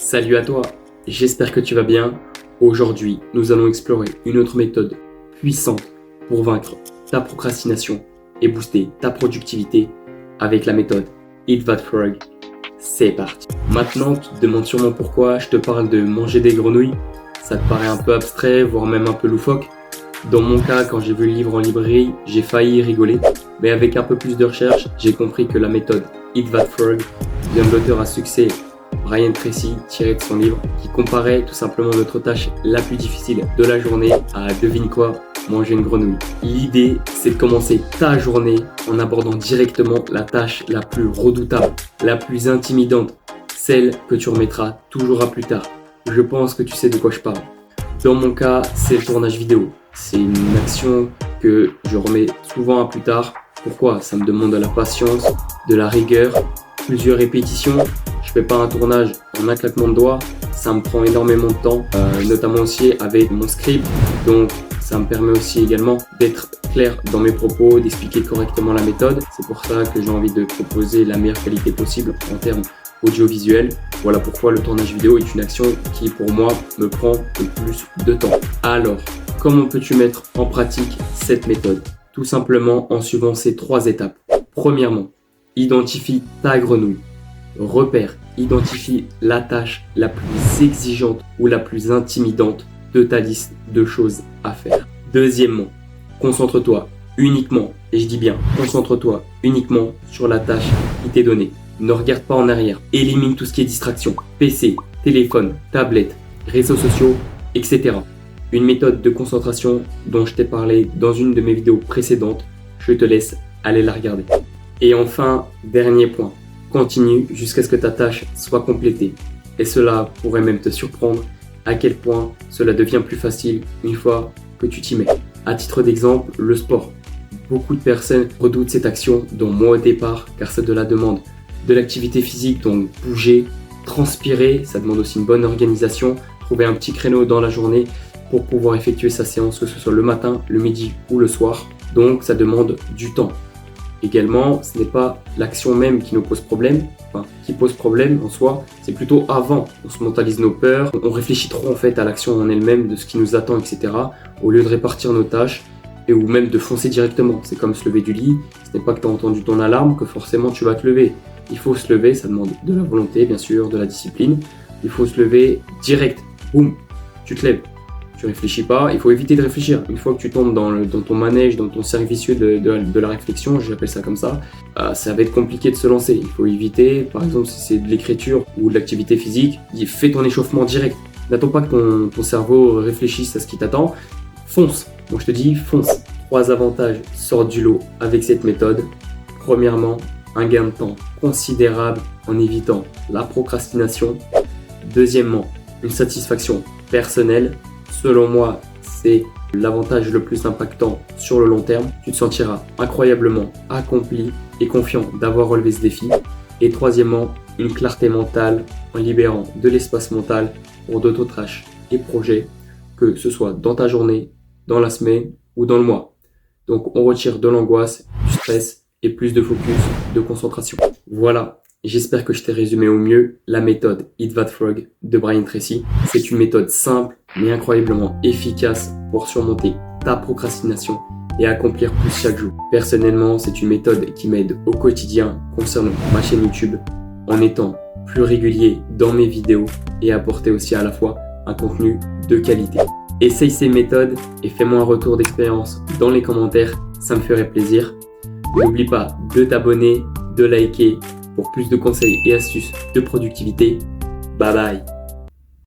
Salut à toi, j'espère que tu vas bien. Aujourd'hui, nous allons explorer une autre méthode puissante pour vaincre ta procrastination et booster ta productivité avec la méthode Eat That Frog. C'est parti. Maintenant, tu te demandes sûrement pourquoi je te parle de manger des grenouilles. Ça te paraît un peu abstrait, voire même un peu loufoque. Dans mon cas, quand j'ai vu le livre en librairie, j'ai failli rigoler. Mais avec un peu plus de recherche, j'ai compris que la méthode Eat That Frog vient de l'auteur à succès Brian Tracy, tiré de son livre, qui comparait tout simplement notre tâche la plus difficile de la journée à, devine quoi, manger une grenouille. L'idée, c'est de commencer ta journée en abordant directement la tâche la plus redoutable, la plus intimidante, celle que tu remettras toujours à plus tard. Je pense que tu sais de quoi je parle. Dans mon cas, c'est le tournage vidéo. C'est une action que je remets souvent à plus tard. Pourquoi ? Ça me demande de la patience, de la rigueur, plusieurs répétitions. Je fais pas un tournage en un claquement de doigts, ça me prend énormément de temps, notamment aussi avec mon script. Donc ça me permet aussi également d'être clair dans mes propos, d'expliquer correctement la méthode. C'est pour ça que j'ai envie de proposer la meilleure qualité possible en termes audiovisuels. Voilà pourquoi le tournage vidéo est une action qui pour moi me prend le plus de temps. Alors, comment peux-tu mettre en pratique cette méthode ? Tout simplement en suivant ces 3 étapes. Premièrement, identifie ta grenouille. Repère, identifie la tâche la plus exigeante ou la plus intimidante de ta liste de choses à faire. Deuxièmement, concentre-toi uniquement, et je dis bien concentre-toi uniquement sur la tâche qui t'est donnée. Ne regarde pas en arrière, élimine tout ce qui est distraction, PC, téléphone, tablette, réseaux sociaux, etc. Une méthode de concentration dont je t'ai parlé dans une de mes vidéos précédentes, je te laisse aller la regarder. Et enfin, dernier point. Continue jusqu'à ce que ta tâche soit complétée. Et cela pourrait même te surprendre à quel point cela devient plus facile une fois que tu t'y mets. À titre d'exemple, le sport. Beaucoup de personnes redoutent cette action, dont moi au départ, car ça de la demande de l'activité physique, donc bouger, transpirer, ça demande aussi une bonne organisation, trouver un petit créneau dans la journée pour pouvoir effectuer sa séance, que ce soit le matin, le midi ou le soir. Donc ça demande du temps. Également, ce n'est pas l'action même qui nous pose problème, qui pose problème en soi, c'est plutôt avant. On se mentalise nos peurs, on réfléchit trop en fait à l'action en elle-même, de ce qui nous attend, etc. Au lieu de répartir nos tâches ou même de foncer directement. C'est comme se lever du lit, ce n'est pas que tu as entendu ton alarme que forcément tu vas te lever. Il faut se lever, ça demande de la volonté bien sûr, de la discipline. Il faut se lever direct, boum, tu te lèves. Tu réfléchis pas, il faut éviter de réfléchir. Une fois que tu tombes dans ton manège, dans ton cercle vicieux de la réflexion, j'appelle ça comme ça, ça va être compliqué de se lancer. Il faut éviter, par exemple si c'est de l'écriture ou de l'activité physique, fais ton échauffement direct. N'attends pas que ton cerveau réfléchisse à ce qui t'attend, fonce. Moi je te dis fonce. 3 avantages sortent du lot avec cette méthode. Premièrement, un gain de temps considérable en évitant la procrastination. Deuxièmement, une satisfaction personnelle. Selon moi, c'est l'avantage le plus impactant sur le long terme. Tu te sentiras incroyablement accompli et confiant d'avoir relevé ce défi. Et troisièmement, une clarté mentale en libérant de l'espace mental pour d'autres tâches et projets, que ce soit dans ta journée, dans la semaine ou dans le mois. Donc on retire de l'angoisse, du stress et plus de focus, de concentration. Voilà. J'espère que je t'ai résumé au mieux la méthode Eat That Frog de Brian Tracy. C'est une méthode simple mais incroyablement efficace pour surmonter ta procrastination et accomplir plus chaque jour. Personnellement, c'est une méthode qui m'aide au quotidien concernant ma chaîne YouTube en étant plus régulier dans mes vidéos et apporter aussi à la fois un contenu de qualité. Essaye ces méthodes et fais-moi un retour d'expérience dans les commentaires, ça me ferait plaisir. N'oublie pas de t'abonner, de liker pour plus de conseils et astuces de productivité. Bye bye.